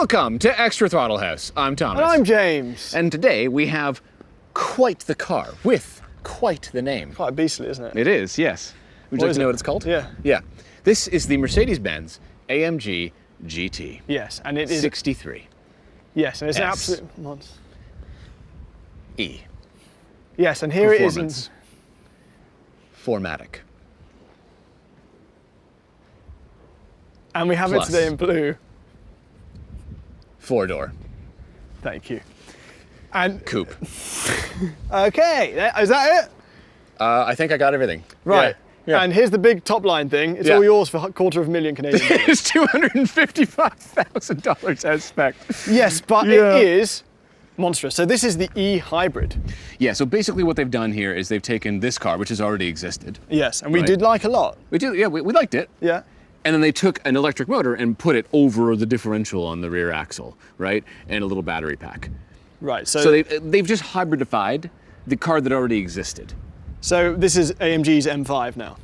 Welcome to Extra Throttle House. I'm Thomas. And I'm James. And today we have quite the car with quite the name. Quite beastly, isn't it? It is, yes. Would you like to know what it's called? Yeah. Yeah. This is the Mercedes-Benz AMG GT. Yes, and it is 63. Yes, and it's an S. absolute monster. E. Yes, and here it is. Performance. Formatic. And we have Plus. it today in blue. 4-door. Thank you. And Coupe. okay, is that it? I think I got everything. Right. Yeah. And here's the big top line thing. It's Yeah. all yours for $250,000 Canadian. It's $255,000 as spec. Yes, but Yeah. it is monstrous. So this is the E-Hybrid. Yeah, so basically what they've done here is they've taken this car, which has already existed. Yes, and we Right. did like a lot. We liked it. Yeah. And then they took an electric motor and put it over the differential on the rear axle, right? And a little battery pack. Right. So they've just hybridified the car that already existed. So this is AMG's M5 now.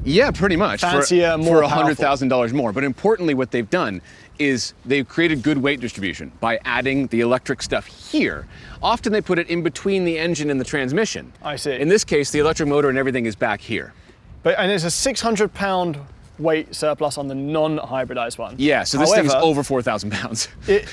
Yeah, pretty much. Fancier, more for powerful. $100,000 more. But importantly, what they've done is they've created good weight distribution by adding the electric stuff here. Often they put it in between the engine and the transmission. I see. In this case, the electric motor and everything is back here. And it's a 600-pound weight surplus on the non-hybridized one. Yeah, so this thing's However, over 4,000 pounds. it's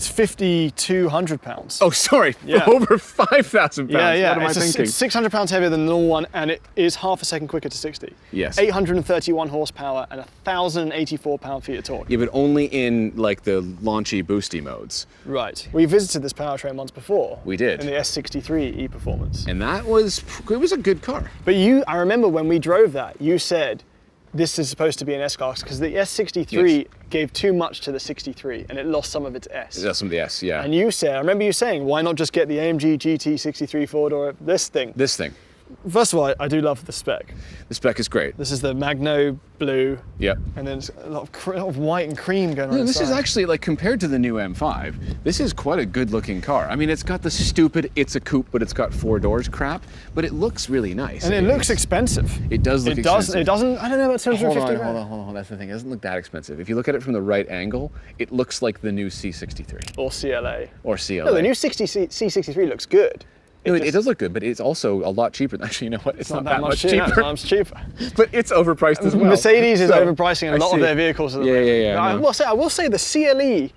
5,200 pounds. Oh, sorry, Yeah. over 5,000 pounds. Yeah, yeah. What am I thinking? It's 600 pounds heavier than the normal one, and it is half a second quicker to 60. Yes. 831 horsepower and 1,084 pound-feet of torque. Yeah, but only in like the launchy, boosty modes. Right. We visited this powertrain once before. We did. In the S63 E-Performance. And it was a good car. But I remember when we drove that, you said, this is supposed to be an S-Class, because the S63 Yes. gave too much to the 63, and it lost some of its S. That's some of the S, yeah. And I remember you saying, why not just get the AMG GT 63 4-door, this thing? This thing. First of all, I do love the spec. The spec is great. This is the Magno blue, Yep. and then it's a lot of white and cream going on This inside. is actually, like, compared to the new M5, this is quite a good-looking car. I mean, it's got the stupid, it's a coupe, but it's got 4 doors crap, but it looks really nice. And it looks expensive. It does look expensive. It doesn't, I don't know about 250 Hold on. That's the thing. It doesn't look that expensive. If you look at it from the right angle, it looks like the new C63. Or CLA. Or CLA. No, the new C63 looks good. No, it does look good, but it's also a lot cheaper. Actually, you know what? It's not that much cheaper. cheaper. No, it's cheaper. But it's overpriced as well. Mercedes is So, overpricing a I lot see of their it. vehicles at the Yeah, moment. yeah, yeah, I know. I will say the CLE,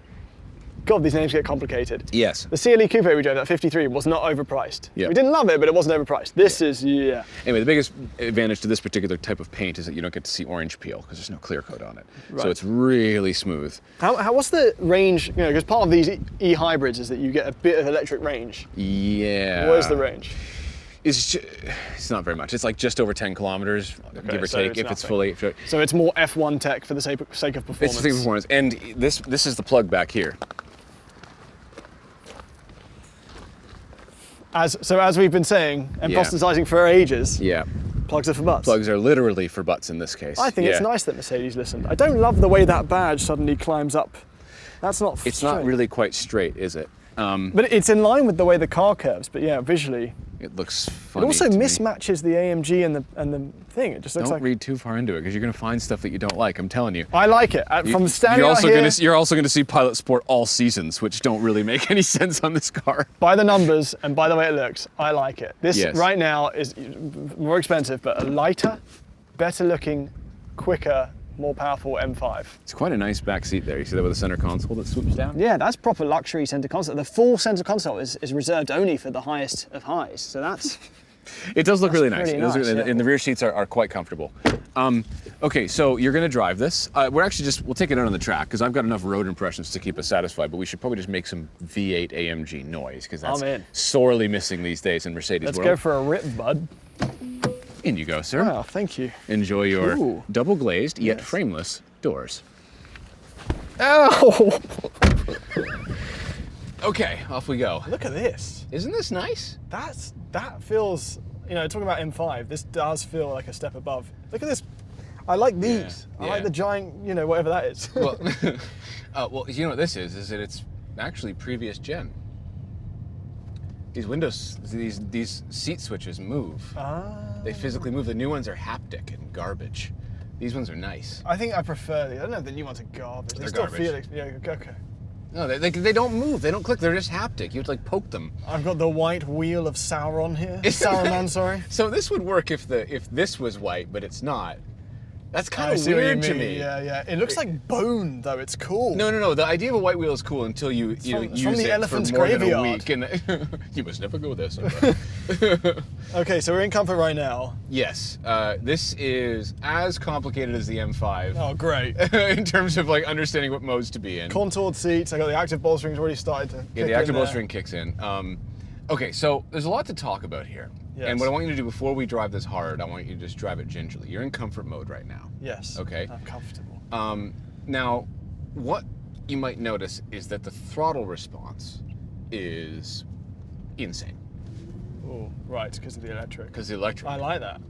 God, these names get complicated. Yes. The CLE Coupe we drove, that 53, was not overpriced. Yeah. We didn't love it, but it wasn't overpriced. This is, yeah. Anyway, the biggest advantage to this particular type of paint is that you don't get to see orange peel because there's no clear coat on it. Right. So it's really smooth. What's the range, because part of these E-hybrids is that you get a bit of electric range. Yeah. What is the range? It's not very much. It's like just over 10 kilometers, give or so take, it's if it's nothing. fully. So it's more F1 tech for the sake of performance. It's the same performance. And this is the plug back here. As we've been saying and Yeah. proselytizing for ages, Yeah. plugs are for butts. Plugs are literally for butts in this case. I think it's Yeah. nice that Mercedes listened. I don't love the way that badge suddenly climbs up. That's not It's straight. not really quite straight, is it? But it's in line with the way the car curves, but yeah, visually. It looks It funny. also to me. mismatches the AMG and the thing. It just looks Don't like... read too far into it because you're going to find stuff that you don't like. I'm telling you. I like it. From standing you're out also here, you're also going to see Pilot Sport all seasons, which don't really make any sense on this car. by the numbers and by the way it looks, I like it. This Yes. right now is more expensive, but a lighter, better looking, quicker, more powerful M5. It's quite a nice back seat there. You see that with the center console that swoops down? Yeah, that's proper luxury center console. The full center console is reserved only for the highest of highs. So that's... It does look really nice. pretty It does nice, really- yeah. And the rear seats are quite comfortable. Okay, so you're going to drive this. We'll take it out on the track because I've got enough road impressions to keep us satisfied, but we should probably just make some V8 AMG noise because that's I'm in. sorely missing these days in Mercedes Let's world. go for a rip, bud. In you go, sir. Oh, thank you. Enjoy your Ooh. double glazed yet Yes. frameless doors. Ow! Okay, off we go. Look at this. Isn't this nice? That feels, talking about M5, this does feel like a step above. Look at this. I like these. I like yeah. the giant, whatever that is. Well, well, you know what this is that it's actually previous gen. These windows, these seat switches move. They physically move. The new ones are haptic and garbage. These ones are nice. I think I prefer these. I don't know if the new ones are garbage. They're still garbage. feel, okay. No, they don't move. They don't click. They're just haptic. You have to like poke them. I've got the white wheel of Sauron here. Sauron, sorry. So this would work if this was white, but it's not. That's kind I of see what you weird to mean. me. Yeah. It looks like bone, though. It's cool. No. The idea of a white wheel is cool until you It's use from the it elephant's for more than a graveyard. week, and you must never go there. Okay, so we're in comfort right now. Yes, this is as complicated as the M5 Oh, great. in terms of like understanding what modes to be in. Contoured seats. I got the active bolstering's already started to. Yeah, the active bolstering kicks in. Okay, so there's a lot to talk about here. Yes. And what I want you to do before we drive this hard, I want you to just drive it gingerly. You're in comfort mode right now. Yes. Okay. I'm comfortable. Now, what you might notice is that the throttle response is insane. Oh, right, because of the electric. Because the electric. I like that.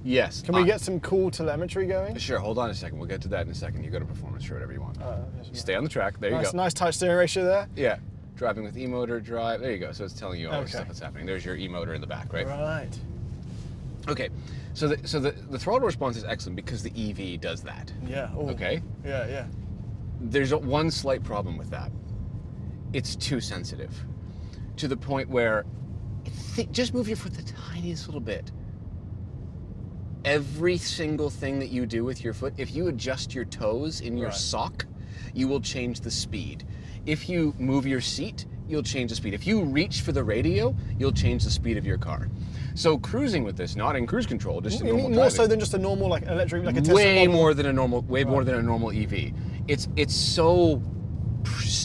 Yes. Can we get some cool telemetry going? Sure, hold on a second. We'll get to that in a second. You go to performance or whatever you want. Yes, Stay on the track. There you go. Nice tight steering ratio there. Yeah. Driving with e-motor, drive. There you go. So it's telling you all the Okay. stuff that's happening. There's your e-motor in the back, right? Right. Okay. So the throttle response is excellent because the EV does that. Yeah. Oh. Okay. Yeah. There's one slight problem with that. It's too sensitive to the point where just move your foot the tiniest little bit. Every single thing that you do with your foot, if you adjust your toes in your sock, you will change the speed. If you move your seat, you'll change the speed. If you reach for the radio, you'll change the speed of your car. So cruising with this, not in cruise control, just in normal driving. More so than just a normal like electric, like a Tesla way model? more than a normal, more than a normal EV. It's so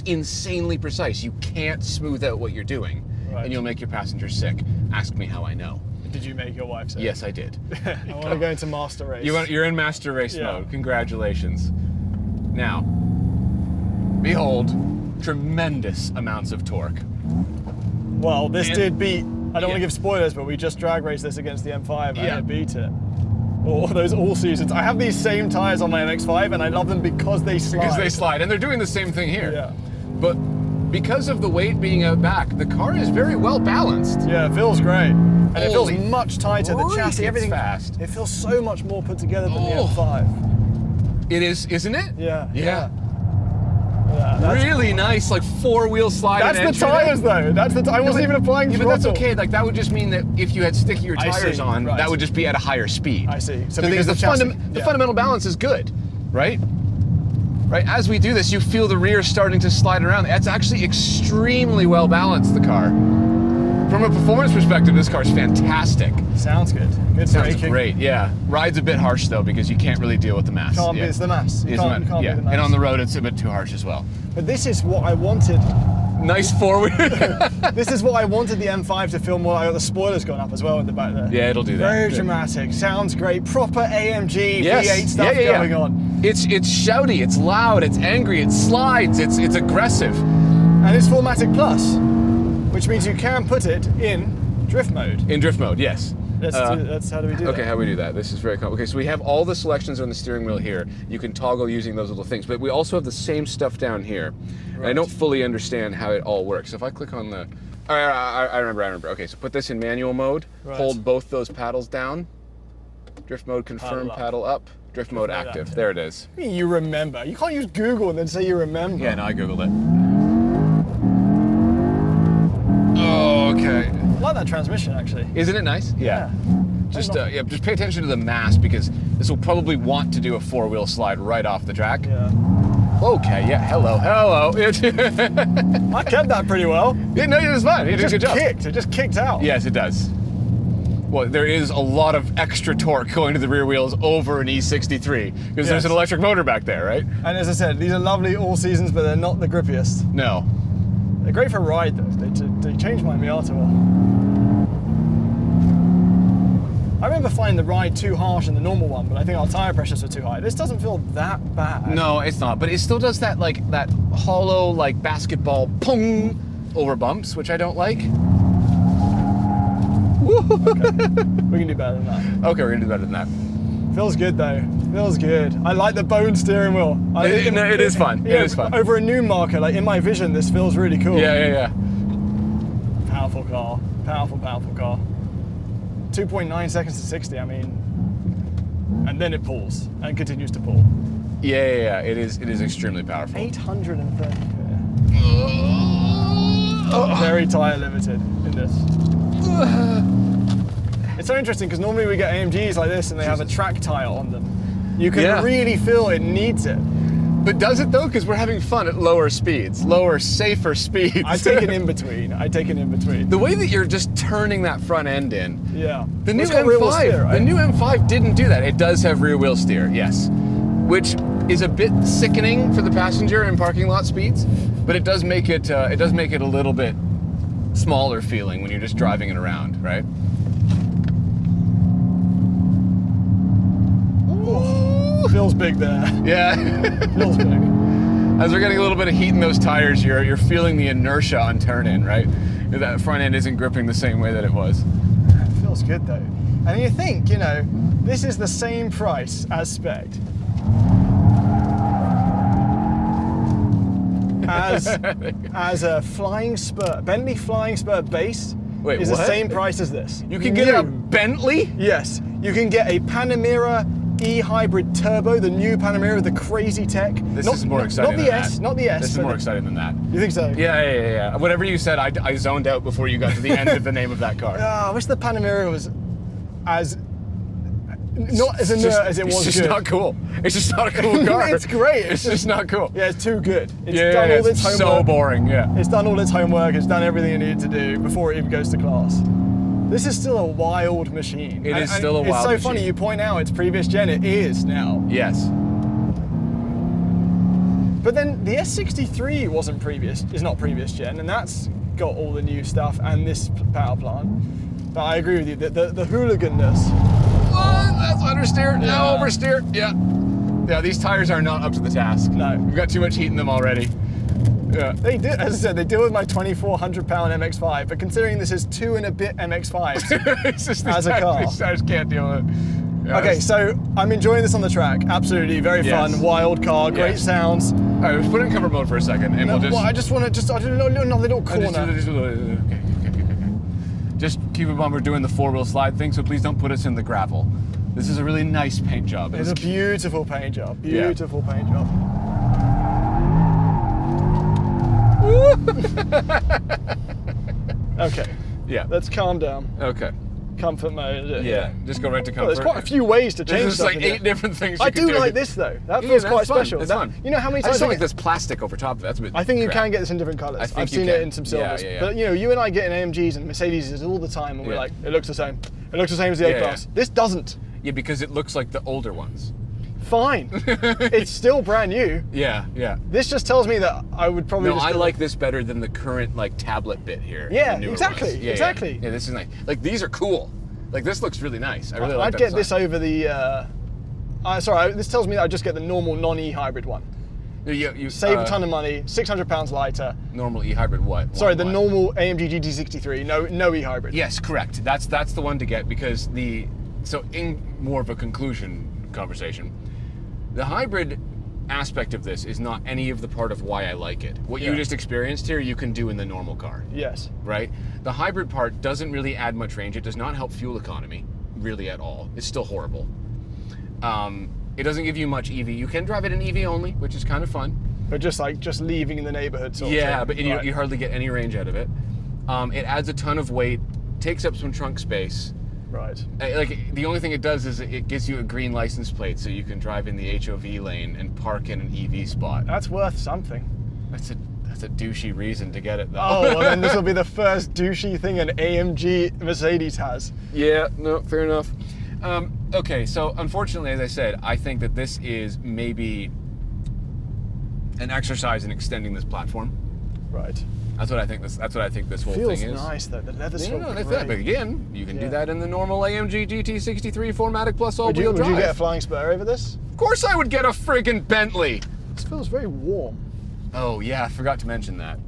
insanely precise. You can't smooth out what you're doing, and you'll make your passengers sick. Ask me how I know. Did you make your wife sick? Yes, I did. I want to go into master race. You're in master race mode. Congratulations. Now, behold, tremendous amounts of torque. Well, this did beat. I don't want to give spoilers, but we just drag raced this against the M5 and it beat it. Or those all seasons. I have these same tires on my MX-5 and I love them because they slide. Because they slide, and they're doing the same thing here. Yeah. But because of the weight being out back, the car is very well balanced. Yeah, it feels great. And it feels Holy much tighter. The chassis, it's everything. fast. It feels so much more put together than the M5. It is, isn't it? Yeah. Really nice, like four-wheel slide. That's the tires, though. I wasn't even applying throttle. But that's okay. Like that would just mean that if you had stickier tires on, right. that would just be at a higher speed. I see. So because the chassis, fundamental balance is good, right? Right. As we do this, you feel the rear starting to slide around. That's actually extremely well balanced. The car, from a performance perspective, this car is fantastic. Sounds good. Good Sounds braking. great. Yeah. Ride's a bit harsh though because you can't really deal with the mass. Can't be. It's the mass. You can't be the mass. And on the road, it's a bit too harsh as well. But this is what I wanted. Nice forward. This is what I wanted the M5 to feel more like. The spoilers gone up as well in the back there. Yeah, it'll do that. Very dramatic. Sounds great. Proper AMG V8 stuff going on. It's shouty. It's loud. It's angry. It slides. It's aggressive. And it's 4MATIC Plus, which means you can put it in drift mode. In drift mode, yes. That's how do we do that? Okay, how do we do that? This is very complicated. Okay, so we have all the selections on the steering wheel here. You can toggle using those little things, but we also have the same stuff down here. Right. I don't fully understand how it all works. If I click on the, I remember. Okay, so put this in manual mode. Right. Hold both those paddles down. Drift mode confirm, paddle up. Drift mode active. There it is. You remember. You can't use Google and then say you remember. Yeah, no, I Googled it. Oh, okay. I like that transmission, actually. Isn't it nice? Yeah. Just pay attention to the mass because this will probably want to do a four-wheel slide right off the track. Yeah. Okay. Yeah. Hello. I kept that pretty well. Yeah. No, it was fun. You did a good job. It just kicked out. Yes, it does. Well, there is a lot of extra torque going to the rear wheels over an E63 because there's an electric motor back there, right? And as I said, these are lovely all seasons, but they're not the grippiest. No. They're great for ride though. They changed my Miata well. I remember finding the ride too harsh in the normal one, but I think our tire pressures were too high. This doesn't feel that bad. No, it's not, but it still does that that hollow basketball pong over bumps, which I don't like. Okay. We can do better than that. Okay, we're gonna do better than that. Feels good though. Feels good. I like the bone steering wheel. It is fun. Yeah, it is fun. Over a new marker, in my vision, this feels really cool. Yeah. Powerful car. Powerful car. 2.9 seconds to 60, I mean. And then it pulls and continues to pull. Yeah. It is extremely powerful. 830 PS. Very tire limited in this. It's so interesting because normally we get AMGs like this and they have a track tire on them. You can really feel it needs it. But does it though? Because we're having fun at lower speeds, lower, safer speeds. I take an in between. The way that you're just turning that front end in. Yeah. The new It's got rear wheel M5, steer, right? the new M5 didn't do that. It does have rear wheel steer, yes, which is a bit sickening for the passenger in parking lot speeds, but it does make it a little bit smaller feeling when you're just driving it around, right? Feels big there. Yeah. Feels big. As we're getting a little bit of heat in those tires, you're feeling the inertia on turn in, right? That front end isn't gripping the same way that it was. It feels good though. And you think, you know, this is the same price as spec. As a Flying Spur, Bentley Flying Spur base is the same price as this. You can get a Bentley? Yes, you can get a Panamera E-Hybrid Turbo, the new Panamera with the crazy tech. This is more exciting than that. Not the S. This is more exciting than that. You think so? Yeah. Whatever you said, I zoned out before you got to the end of the name of that car. I wish the Panamera was as not as inert as it was. It's just not cool. It's just not a cool car. It's great. It's just not cool. Yeah, it's too good. It's done all its homework. So boring. Yeah. It's done all its homework. It's done everything it needed to do before it even goes to class. This is still a wild machine. It is still a wild machine. It's so funny, you point out it's previous gen, it is now. Yes. But then the S63 is not previous gen, and that's got all the new stuff and this power plant. But I agree with you, the hooligan-ness. Oh, that's understeer, now oversteer. Yeah, these tires are not up to the task. No. We've got too much heat in them already. Yeah. They do, as I said, they deal with my 2,400-pound MX-5, but considering this is 2 and a bit MX-5s as a car. These tires can't deal with it. Yeah, okay, so I'm enjoying this on the track. Absolutely, very fun, wild car, great sounds. All right, let's put it in comfort mode for a second, and we'll just. Well, I just want to I do another little corner. Okay. Just keep in mind we're doing the 4-wheel slide thing, so please don't put us in the gravel. This is a really nice paint job. It's a beautiful paint job. Beautiful paint job. Okay. Yeah. Let's calm down. Okay. Comfort mode. Yeah. Just go right to comfort. Well, there's quite a few ways to change There's stuff. like 8 different things. I do like this though. That feels quite special. It's fun. You know how many I times? just don't like this plastic over top of it. That's a bit. I think you crap. can get this in different colours. I've seen it in some silvers. Yeah. But you know, you and I get in AMGs and Mercedes all the time, and we're like, it looks the same. It looks the same as the A-Class. This doesn't. Yeah, because it looks like the older ones. Fine. It's still brand new. Yeah. This just tells me that I would probably. No, I like this better than the current like tablet bit here. Yeah, exactly. Yeah, exactly. Yeah, this is nice. Like these are cool. Like this looks really nice. I really like I'd that get design. this over the. This tells me that I just get the normal non-e-hybrid one. You save a ton of money. 600 pounds lighter. Normal e-hybrid what? Sorry, the normal AMG GT63. No e-hybrid. Yes, correct. That's the one to get because so in more of a conclusion conversation, the hybrid aspect of this is not any of the part of why I like it. What you just experienced here, you can do in the normal car. Yes. Right? The hybrid part doesn't really add much range. It does not help fuel economy, really at all. It's still horrible. It doesn't give you much EV. You can drive it in EV only, which is kind of fun. But just leaving in the neighborhood sort of thing. But you hardly get any range out of it. It adds a ton of weight, takes up some trunk space. Right. Like the only thing it does is it gives you a green license plate so you can drive in the HOV lane and park in an EV spot. That's worth something. That's a douchey reason to get it though. Oh, well then this will be the first douchey thing an AMG Mercedes has. Yeah, no, fair enough. Okay, so unfortunately, as I said, I think that this is maybe an exercise in extending this platform. Right. That's what I think this whole Feels thing is. Nice though. The leather's so great. But again, you can do that in the normal AMG GT63 4MATIC Plus all-wheel drive. Would you get a Flying Spur over this? Of course I would get a friggin' Bentley. This feels very warm. Oh yeah, I forgot to mention that.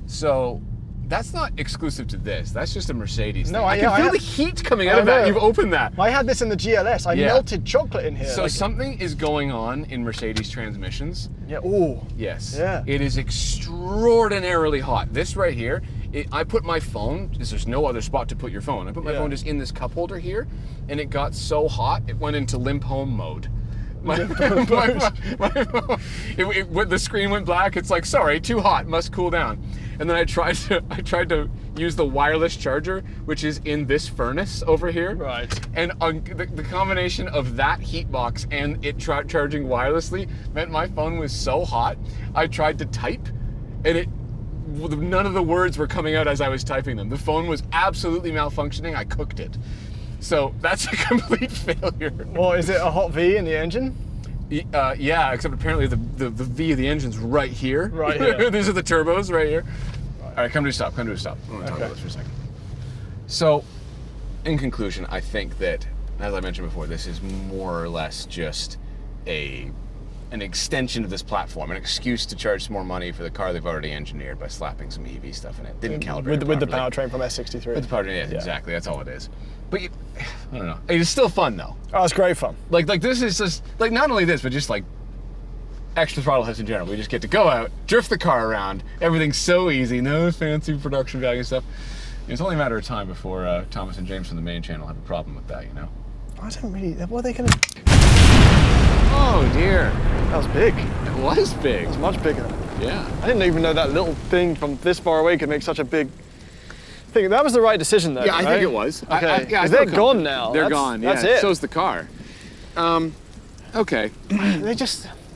So that's not exclusive to this. That's just a Mercedes thing. I can feel the heat coming out of that. You've opened that. I had this in the GLS. I melted chocolate in here. So something is going on in Mercedes transmissions. Yeah. Oh. Yes. Yeah. It is extraordinarily hot. This right here, I put my phone, because there's no other spot to put your phone. I put my phone just in this cup holder here, and it got so hot, it went into limp home mode. when the screen went black, it's like, sorry, too hot, must cool down. And then I tried to use the wireless charger, which is in this furnace over here. Right. And the combination of that heat box and it charging wirelessly meant my phone was so hot. I tried to type, and none of the words were coming out as I was typing them. The phone was absolutely malfunctioning. I cooked it. So that's a complete failure. Well, is it a hot V in the engine? Yeah, except apparently the V of the engine's right here. Right here. These are the turbos right here. All right, come to a stop. I want to talk about this for a second. So, in conclusion, I think that, as I mentioned before, this is more or less just an extension of this platform, an excuse to charge some more money for the car they've already engineered by slapping some EV stuff in it. Didn't calibrate with the powertrain from S63. With the powertrain, yeah, exactly. That's all it is. But I don't know. It's still fun though. Oh, it's great fun. Like this is just like not only this, but just like extra throttle hits in general. We just get to go out, drift the car around. Everything's so easy. No fancy production value stuff. It's only a matter of time before Thomas and James from the main channel have a problem with that, you know. I don't really. What are they gonna? Oh dear. That was big. It was big. It's much bigger. Yeah. I didn't even know that little thing from this far away could make such a big thing. That was the right decision, though. Yeah, I right? think it was. Okay. Yeah, they're gone now. They're gone. Yeah. That's it. So's the car. Okay.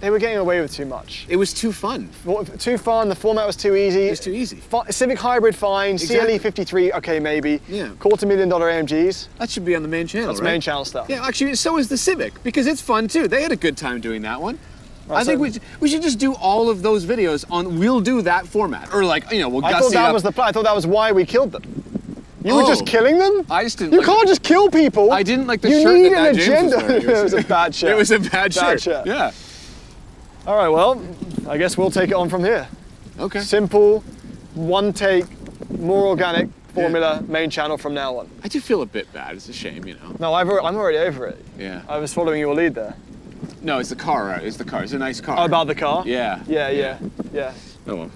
They were getting away with too much. It was too fun. Too fun. The format was too easy. It was too easy. Civic Hybrid, fine. Exactly. CLE 53, okay, maybe. Yeah. $250,000 AMGs. That should be on the main channel. That's right? main channel stuff. Yeah, actually, so is the Civic because it's fun too. They had a good time doing that one. Right, I think we should just do all of those videos on. We'll do that format, or like we'll I gussy thought that up. was the plan. I thought that was why we killed them. You were just killing them? I just didn't. You can't just kill people. I didn't like the you shirt need that an James was agenda. wearing. It was a bad shirt. It was a bad shirt. shirt. Yeah. All right, well, I guess we'll take it on from here. Okay. Simple, one take, more organic formula, main channel from now on. I do feel a bit bad. It's a shame, you know. No, I'm already over it. Yeah. I was following your lead there. No, it's the car. It's the car. It's a nice car. Oh, about the car? Yeah. Yeah. Oh well.